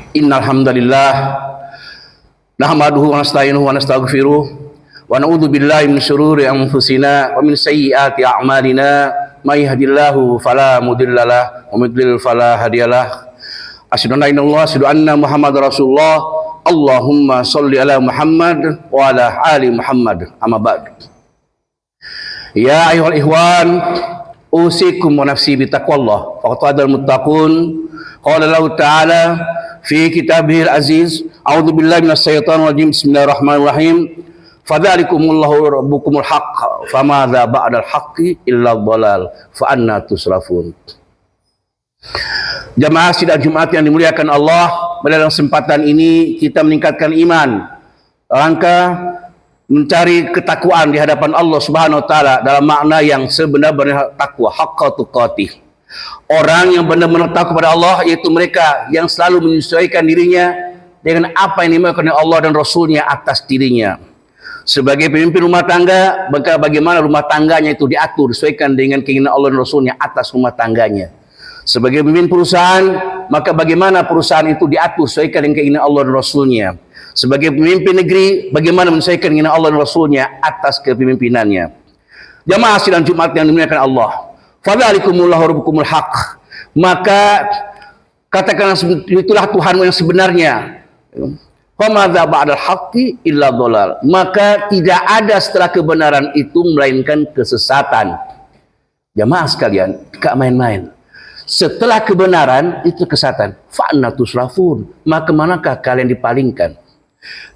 Innal hamdalillah nahmaduhu wa nasta'inuhu wa nastaghfiruh wa na'udzu billahi min syururi anfusina wa min sayyiati a'malina may yahdihillahu fala mudhillalah wa may yudlil fala hadiyalah. Asyhadu an la ilaha illallah, asyhadu anna Muhammadar Rasulullah. Allahumma shalli ala Muhammad wa ala ali Muhammad. Amma ba'd. Ya ayyuhal ikhwan, usikum wa nafsi bi taqwallah. Faqad qala al-muttaqun. Qala Allah Ta'ala fi kitabihil aziz, a'udzu billahi minasyaitonir rajim, bismillahirrahmanirrahim. Fadzalikumullahu rabbukumul haqq, famadza ba'dal haqqi illa dhalal, fa anna tusrafun. Jamaah sidang Jumat yang dimuliakan Allah, pada kesempatan ini kita meningkatkan iman, rangka mencari ketakwaan di hadapan Allah Subhanahu wa taala dalam makna yang sebenar-benarnya takwa, haqqa tuqatih. Orang yang benar-benar takut kepada Allah, yaitu mereka yang selalu menyesuaikan dirinya dengan apa yang dimaukan oleh Allah dan Rasulnya atas dirinya. Sebagai pemimpin rumah tangga, maka bagaimana rumah tangganya itu diatur sesuaikan dengan keinginan Allah dan Rasulnya atas rumah tangganya. Sebagai pemimpin perusahaan, maka bagaimana perusahaan itu diatur sesuaikan dengan keinginan Allah dan Rasulnya. Sebagai pemimpin negeri, bagaimana menyesuaikan keinginan Allah dan Rasulnya atas kepemimpinannya. Jamaah sidang Jumat yang dimuliakan Allah, fadzalikumullahu rabbukumul haqq, maka katakanlah itulah Tuhanmu yang sebenarnya. Famadza ba'dal haqqi illa dhalal, maka tidak ada setelah kebenaran itu melainkan kesesatan. Jamaah sekalian, gak main-main. Setelah kebenaran itu kesesatan. Fa anna tusrafun, maka manakah kalian dipalingkan?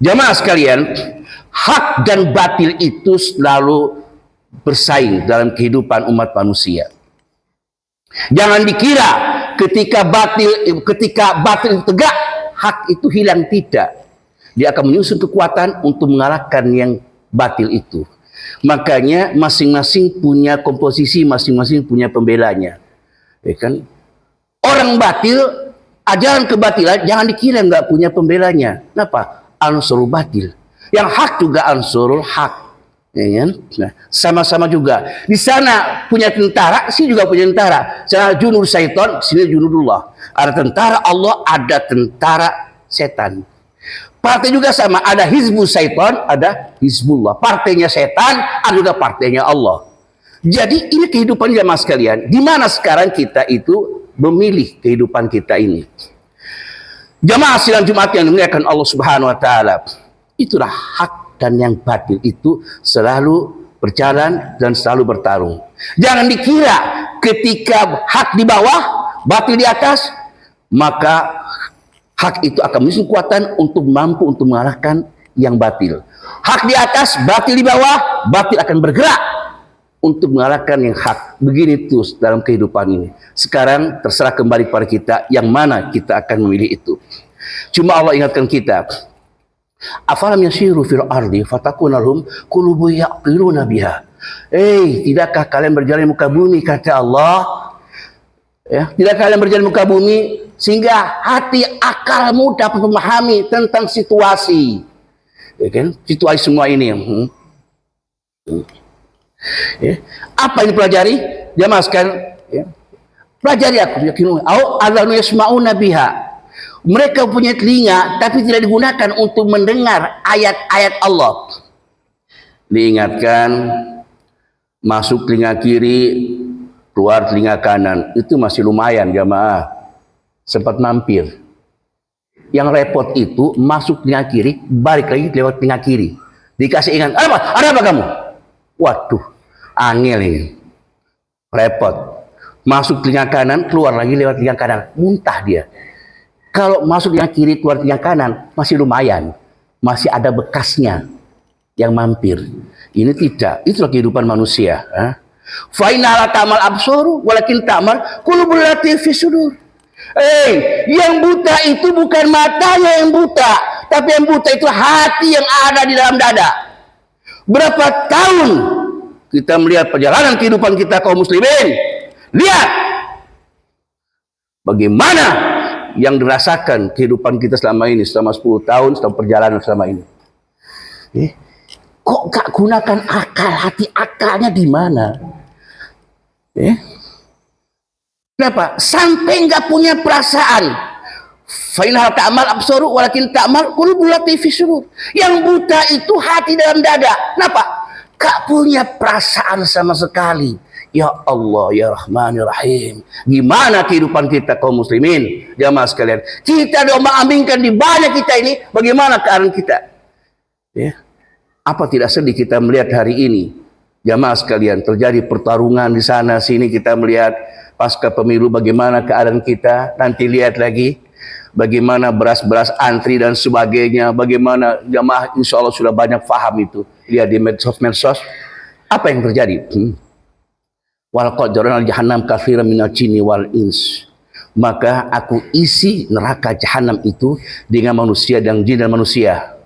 Jamaah sekalian, hak dan batil itu selalu bersaing dalam kehidupan umat manusia. Jangan dikira ketika batil tegak, hak itu hilang, tidak. Dia akan menyusun kekuatan untuk mengalahkan yang batil itu. Makanya masing-masing punya komposisi, masing-masing punya pembelanya. Ya kan? Orang batil, ajaran kebatilan, jangan dikira nggak punya pembelanya. Kenapa? Ansurul batil. Yang hak juga ansurul hak. Ya, nah, sama-sama juga. Di sana punya tentara, sini juga punya tentara. Sana junud syaitan, sini junudullah. Ada tentara Allah, ada tentara setan. Partai juga sama, ada hizbus syaitan, ada hizbullah. Partainya setan, ada juga partainya Allah. Jadi ini kehidupan jamaah sekalian. Di mana sekarang kita itu memilih kehidupan kita ini. Jamaah sidang Jumat yang dimuliakan Allah Subhanahu wa taala. Itulah hak dan yang batil itu selalu berjalan dan selalu bertarung. Jangan dikira ketika hak di bawah, batil di atas, maka hak itu akan memiliki kekuatan untuk mampu untuk mengalahkan yang batil. Hak di atas, batil di bawah, batil akan bergerak untuk mengalahkan yang hak. Begini terus dalam kehidupan ini. Sekarang terserah kembali kepada kita yang mana kita akan memilih itu. Cuma Allah ingatkan kita, afalam yasiru fil ardi fatakuna lahum qulubun yaqiluna biha. Tidakkah kalian berjalan di muka bumi, kata Allah? Ya, tidak kalian berjalan di muka bumi sehingga hati akalmu dapat memahami tentang situasi. Ya kan? Situasi semua ini. Ya. Apa yang dipelajari? Jamaah sekalian, ya. Pelajari aku yakin. Au adzanu yasma'una biha. Mereka punya telinga tapi tidak digunakan untuk mendengar ayat-ayat Allah. Diingatkan, masuk telinga kiri, keluar telinga kanan. Itu masih lumayan jamaah. Sempat mampir. Yang repot itu masuk telinga kiri, balik lagi lewat telinga kiri. Dikasih ingat, ada apa kamu? Waduh, angel ini. Repot. Masuk telinga kanan, keluar lagi lewat telinga kanan. Muntah dia. Kalau masuk telinga kiri, keluar telinga kanan, masih lumayan. Masih ada bekasnya yang mampir. Ini tidak. Itulah kehidupan manusia. Fainala tamal absoru, walakin tamal qulubul lati fi sudur. Yang buta itu bukan matanya yang buta, tapi yang buta itu hati yang ada di dalam dada. Berapa tahun kita melihat perjalanan kehidupan kita kaum muslimin, lihat bagaimana yang dirasakan kehidupan kita selama ini, selama 10 tahun, selama perjalanan selama ini. Eh, kok gak gunakan akal, hati akalnya di mana? Kenapa? Sampai nggak punya perasaan. Fainal ta'mal absaru walakin ta'mal qulubul lati fi sudur. Yang buta itu hati dalam dada. Kenapa? Gak punya perasaan sama sekali. Ya Allah, ya Rahman, ya Rahim. Gimana kehidupan kita kaum muslimin? Jamaah sekalian. Kita diomong-ambingkan di banyak kita ini. Bagaimana keadaan kita? Apa tidak sedih kita melihat hari ini? Jamaah sekalian, terjadi pertarungan di sana sini, kita melihat pasca pemilu bagaimana keadaan kita. Nanti lihat lagi bagaimana beras-beras antri dan sebagainya. Bagaimana jamaah insya Allah sudah banyak faham itu. Lihat di medsos. Apa yang terjadi? Wal qadarna jahannam katsiran minal jinni wal ins. Maka aku isi neraka jahanam itu dengan manusia dan jin dan manusia.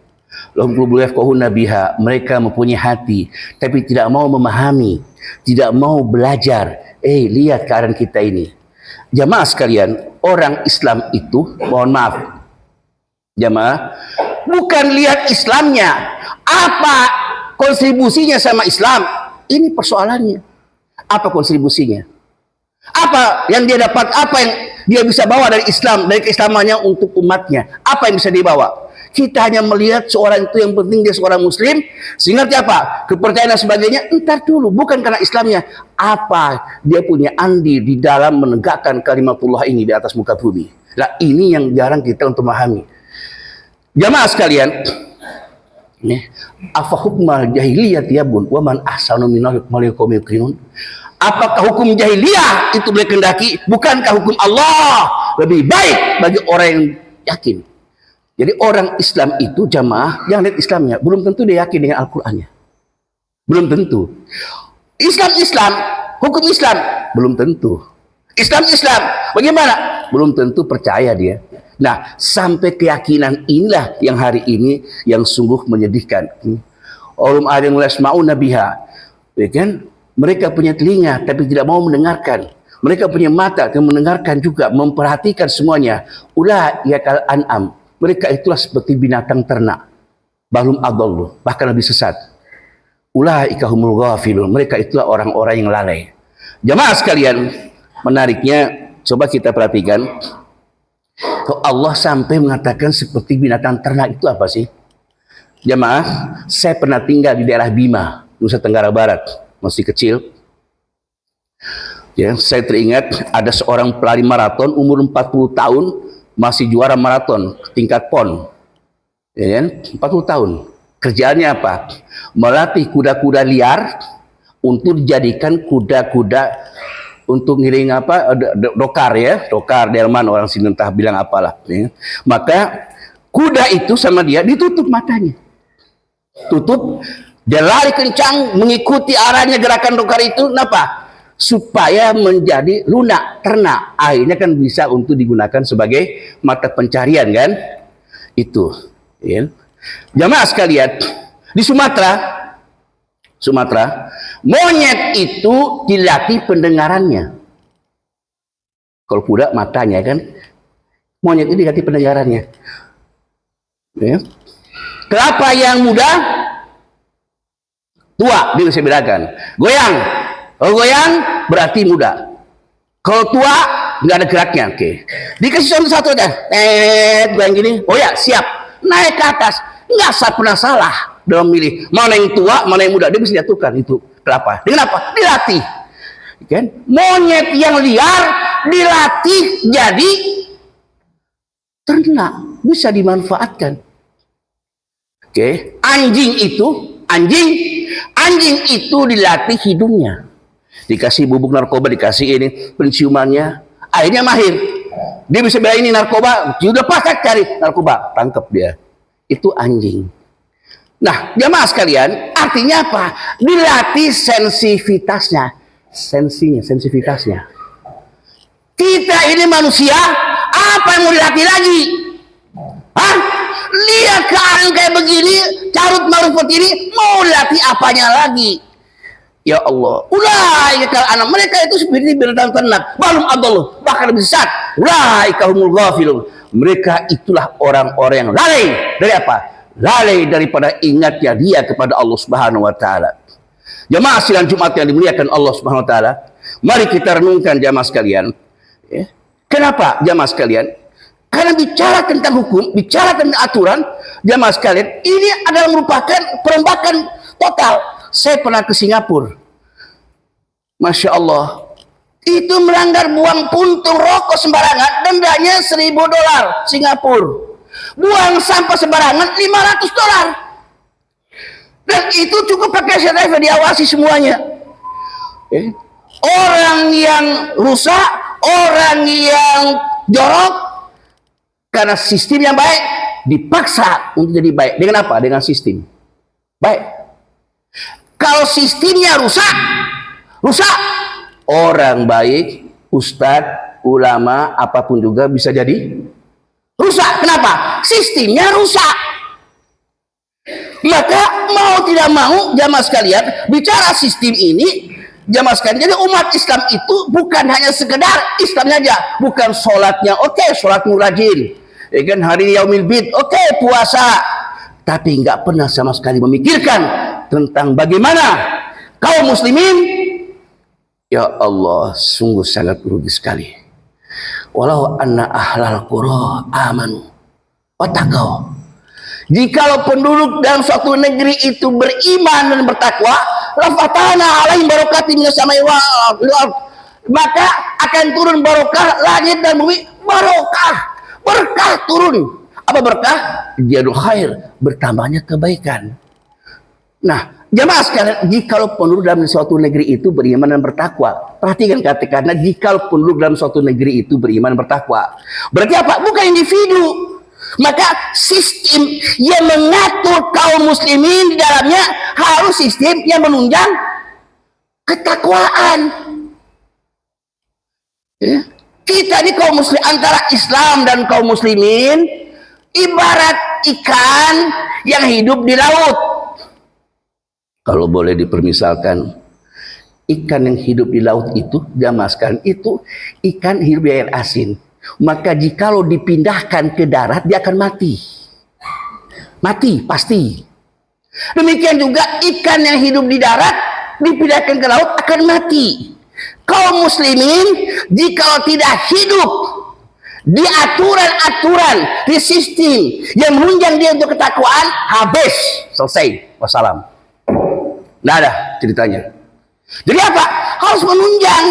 Lahum qulubun yafqahuna biha. Mereka mempunyai hati tapi tidak mau memahami, tidak mau belajar. Lihat keadaan kita ini. Jamaah sekalian, orang Islam itu, mohon maaf, jamaah, bukan lihat Islamnya, apa kontribusinya sama Islam. Ini persoalannya. Apa kontribusinya? Apa yang dia dapat? Apa yang dia bisa bawa dari Islam, dari keislamannya untuk umatnya? Apa yang bisa dibawa? Kita hanya melihat seorang itu yang penting dia seorang muslim, sehingga apa? Kepercayaan dan sebagainya. Entar dulu, bukan karena Islamnya. Apa dia punya andil di dalam menegakkan kalimatullah ini di atas muka bumi. Nah, ini yang jarang kita untuk memahami. Jamaah sekalian, afa hukmal jahiliyah yabun wa man ahsanu minal hukmil qaumil yuqinun. Apakah hukum jahiliyah itu boleh kendaki? Bukankah hukum Allah lebih baik bagi orang yang yakin? Jadi orang Islam itu jamaah yang lihat Islamnya belum tentu dia yakin dengan Al-Qur'annya. Belum tentu. Islam, hukum Islam belum tentu. Islam bagaimana? Belum tentu percaya dia. Nah, sampai keyakinan inilah yang hari ini yang sungguh menyedihkan. Ulum adin yasma'una biha. Ya kan? Mereka punya telinga tapi tidak mau mendengarkan. Mereka punya mata yang mendengarkan juga, memperhatikan semuanya. Ulaikal an'am. Mereka itulah seperti binatang ternak. Balum adallu, bahkan lebih sesat. Ulaika humul ghafilun. Mereka itulah orang-orang yang lalai. Jamaah sekalian, menariknya coba kita perhatikan. Kalau Allah sampai mengatakan seperti binatang ternak itu apa sih? Jamaah, saya pernah tinggal di daerah Bima, Nusa Tenggara Barat, masih kecil. Ya, saya teringat ada seorang pelari maraton umur 40 tahun masih juara maraton tingkat PON. Ya, 40 tahun. Kerjaannya apa? Melatih kuda-kuda liar untuk dijadikan kuda-kuda untuk ngiring dokar ya, dokar delman orang sini entah bilang apalah. Ya. Maka kuda itu sama dia ditutup matanya, tutup, dia lari kencang mengikuti arahnya gerakan dokar itu. Kenapa? Supaya menjadi lunak ternak, akhirnya kan bisa untuk digunakan sebagai mata pencarian kan? Itu. Ya. Jamaah sekalian, di Sumatera, monyet itu dilatih pendengarannya. Kalau kuda matanya kan, monyet itu dilatih pendengarannya. Ya. Kelapa yang muda, tua, dia bisa bedakan. Goyang, kalau goyang berarti muda. Kalau tua nggak ada geraknya. Oke. Dikasih satu aja, goyang gini. Oh ya, siap. Naik ke atas, nggak pernah salah dalam milih mana yang tua, mana yang muda. Dia bisa jatuhkan itu kelapa. Dengan apa? Dilatih. Kan? Monyet yang liar dilatih jadi ternak, bisa dimanfaatkan. Oke. Anjing itu dilatih hidungnya, dikasih bubuk narkoba, dikasih ini penciumannya, akhirnya mahir. Dia bisa bilang ini narkoba, sudah pakai cari narkoba, tangkap dia. Itu anjing. Nah, jamaah sekalian, artinya apa? Dilatih sensitivitasnya. Kita ini manusia, apa yang mau dilatih lagi? Hah? Lihat keadaan kayak begini, carut marut seperti ini, mau dilatih apanya lagi? Ya Allah, ulaika anak mereka itu seperti binatang ternak, balum adallu, bahkan lebih sesat. Ulaika humul ghafilun. Mereka itulah orang-orang yang lalai dari apa? lalai daripada ingatnya dia kepada Allah Subhanahu wa taala. Jamaah sidang Jumat yang dimuliakan Allah Subhanahu wa taala, mari kita renungkan jamaah sekalian. Ya. Kenapa jamaah sekalian? Karena bicara tentang hukum, bicara tentang aturan, jamaah sekalian, ini adalah merupakan perombakan total. Saya pernah ke Singapura. Masya Allah. Itu melanggar buang puntung rokok sembarangan, dendanya $1.000 Singapura. Buang sampah sembarangan $500. Dan itu cukup pakai driver, diawasi semuanya. Orang yang rusak, orang yang jorok, karena sistem yang baik dipaksa untuk jadi baik. Dengan apa? Dengan sistem baik. Kalau sistemnya rusak, orang baik, ustadz, ulama, apapun juga bisa jadi rusak. Kenapa? Sistemnya rusak. Maka mau tidak mau jamaah sekalian, bicara sistem ini, jamaah sekalian, jadi umat Islam itu bukan hanya sekedar Islamnya aja, bukan sholatnya, oke, sholatmu rajin, ya kan, hari yaumil bid, oke, puasa, tapi nggak pernah sama sekali memikirkan tentang bagaimana kaum muslimin. Ya Allah, sungguh sangat rugi sekali. Walau anna ahlal qura amanu wattaqau. Jikalau penduduk dalam suatu negeri itu beriman dan bertakwa, la fatana alaihim barakatin minas samai wal ardh, maka akan turun barokah langit dan bumi, berkah turun. Apa berkah? Jadul khair, bertambahnya kebaikan. Nah, jamaah sekalian, jikalau penduduk dalam suatu negeri itu beriman dan bertakwa, perhatikan kata-kata, jikalau penduduk dalam suatu negeri itu beriman dan bertakwa, berarti apa? Bukan individu. Maka sistem yang mengatur kaum muslimin di dalamnya harus sistem yang menunjang ketakwaan. Ya. Kita ini kaum muslim, antara Islam dan kaum muslimin ibarat ikan yang hidup di laut. Kalau boleh dipermisalkan, ikan yang hidup di laut itu, jamaah sekalian, itu ikan hidup di air asin. Maka jikalau dipindahkan ke darat, dia akan mati. Mati, pasti. Demikian juga ikan yang hidup di darat, dipindahkan ke laut, akan mati. Kaum muslimin, jikalau tidak hidup di aturan-aturan, di sistem yang menunjang dia untuk ketakwaan, habis, selesai, wassalam. Nggak ada ceritanya. Jadi apa? Harus menunjang.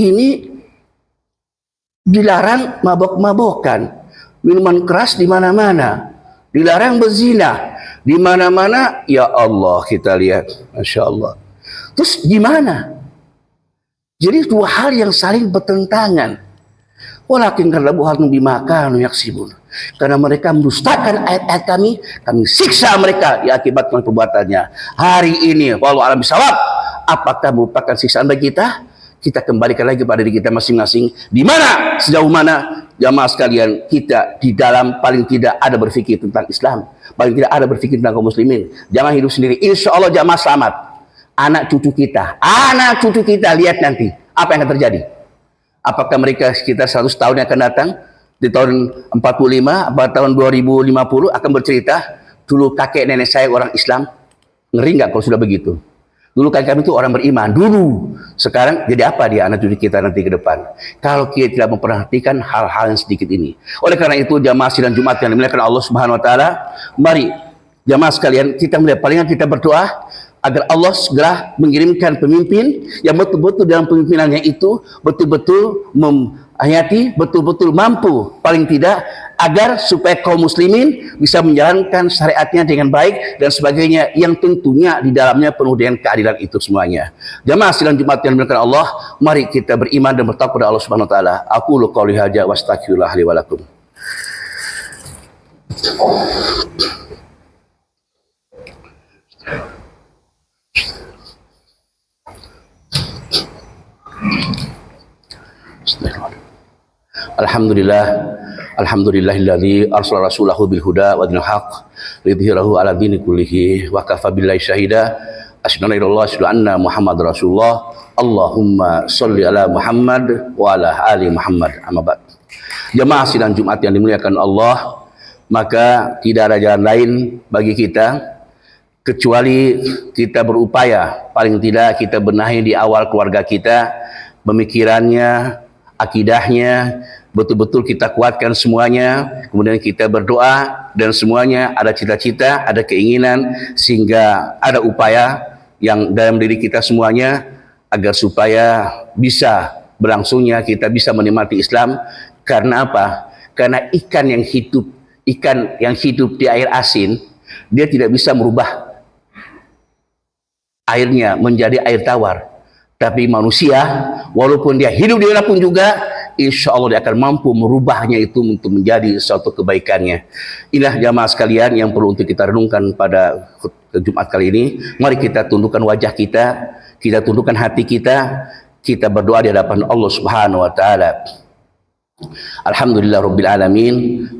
Ini dilarang mabok-mabokan, minuman keras di mana-mana, dilarang berzina di mana-mana. Ya Allah, kita lihat, masya Allah. Terus gimana? Jadi dua hal yang saling bertentangan. Walakin kadzabu hal bimakanu yaksibun. Karena mereka mendustakan ayat-ayat kami siksa mereka diakibatkan perbuatannya. Hari ini, wallahu a'lam bishawab, apakah merupakan siksaan bagi kita? Kita kembalikan lagi pada diri kita masing-masing. Di mana, sejauh mana jamaah sekalian kita di dalam paling tidak ada berpikir tentang Islam, paling tidak ada berpikir tentang kaum muslimin. Jangan hidup sendiri. Insya Allah jamaah selamat. Anak cucu kita lihat nanti apa yang akan terjadi. Apakah mereka sekitar 100 tahun yang akan datang, di tahun 45 atau tahun 2050 akan bercerita, dulu kakek nenek saya orang Islam. Ngeri nggak kalau sudah begitu? Dulu kan kami itu orang beriman dulu. Sekarang jadi apa dia anak cucu kita nanti ke depan? Kalau kita tidak memperhatikan hal-hal yang sedikit ini. Oleh karena itu jamaah sidang Jumat yang dimuliakan Allah Subhanahu wa taala, mari jamaah sekalian kita melihat, palingan kita berdoa agar Allah segera mengirimkan pemimpin yang betul-betul dalam pemimpinannya itu betul-betul menghayati, betul-betul mampu paling tidak agar supaya kaum muslimin bisa menjalankan syariatnya dengan baik dan sebagainya, yang tentunya di dalamnya penuh dengan keadilan itu semuanya. Jamaah sidang Jumat yang dimuliakan Allah, mari kita beriman dan bertakwa kepada Allah Subhanahu wa taala. Aqulu qouli hadza wa astaghfirullah li wa lakum. Alhamdulillahilladzi arsala rasulahu bil huda wa dinil haqq lidhhirahu ala dini kullihi wa kafa billahi syahida asyhadu anna Muhammadar Rasulullah. Allahumma sholli ala Muhammad wa ala ali Muhammad. Amma ba'd. Jamaah sidang Jumat yang dimuliakan Allah, maka tidak ada jalan lain bagi kita kecuali kita berupaya, paling tidak kita benahi di awal keluarga kita, pemikirannya, akidahnya, betul-betul kita kuatkan semuanya, kemudian kita berdoa, dan semuanya ada cita-cita, ada keinginan, sehingga ada upaya yang dalam diri kita semuanya, agar supaya bisa berlangsungnya kita bisa menikmati Islam. Karena apa? Karena ikan yang hidup di air asin, dia tidak bisa merubah airnya menjadi air tawar. Tapi manusia, walaupun dia hidup di pun juga, insya Allah dia akan mampu merubahnya itu untuk menjadi suatu kebaikannya. Inilah jamaah sekalian yang perlu untuk kita renungkan pada Jumat kali ini. Mari kita tundukkan wajah kita tundukkan hati kita berdoa di hadapan Allah Subhanahu wa taala. Alhamdulillah Rabbil Alamin.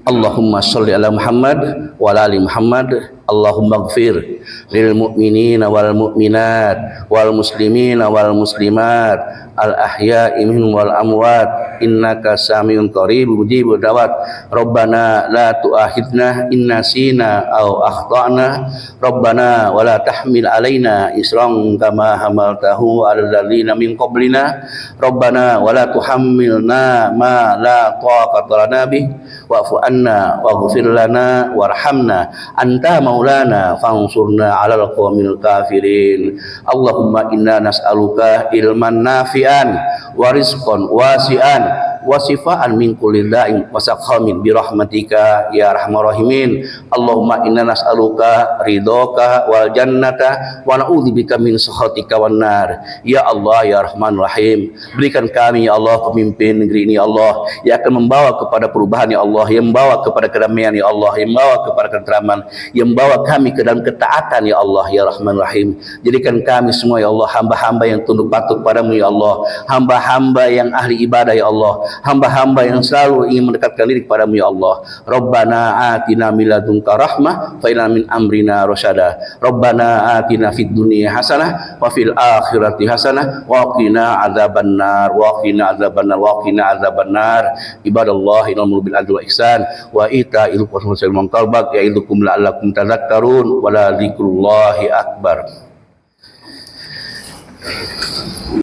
Allahumma sholli ala Muhammad wa ala ali Muhammad. Allahumma gfir lil mu'minina wal mu'minat wal muslimina wal muslimat al ahya'i minhum wal amwat innaka samiun qarib mujibud da'wat. Rabbana la tu'akhidna in nasina aw akhtana. Rabbana wa la tahmil alaina isran kama hamaltahu 'alal ladzina min qablina. Rabbana wa la tuhammilna ma la taqata lana bih wa'fu anna waghfir lana warhamna anta maulana fansurna 'alal qaumil kafirin. Allahumma inna nas'aluka ilman nafi'an wa rizqan wasi'an wa sifaan min kulli da'in wa saqamin bi rahmatika ya arhamar rahimin. Allahumma inna nas'aluka ridhaka wal jannata wa na'udzubika min sakhatika wan nar. Ya Allah ya Rahman Rahim, berikan kami ya Allah pemimpin negeri ini ya Allah, yang akan membawa kepada perubahan ya Allah, yang membawa kepada kedamaian ya Allah, yang membawa kepada keteraman, yang membawa kami ke dalam ketaatan ya Allah ya Rahman Rahim. Jadikan kami semua ya Allah hamba-hamba yang tunduk patuh padamu ya Allah, hamba-hamba yang ahli ibadah ya Allah, hamba-hamba yang selalu ingin mendekatkan diri kepadamu ya Allah. Rabbana atina min ladunka rahmah fa inna min amrina rasyada. Rabbana atina fid dunya hasanah wa fil akhirati hasanah wa qina adzabannar wa qina adzabannar wa qina adzabannar. Ibadallah innamal bil adli wa ihsan wa ita'il qurban wal munkar ya'idukum la'allakum tadhakkarun wa la dzikrullahi akbar.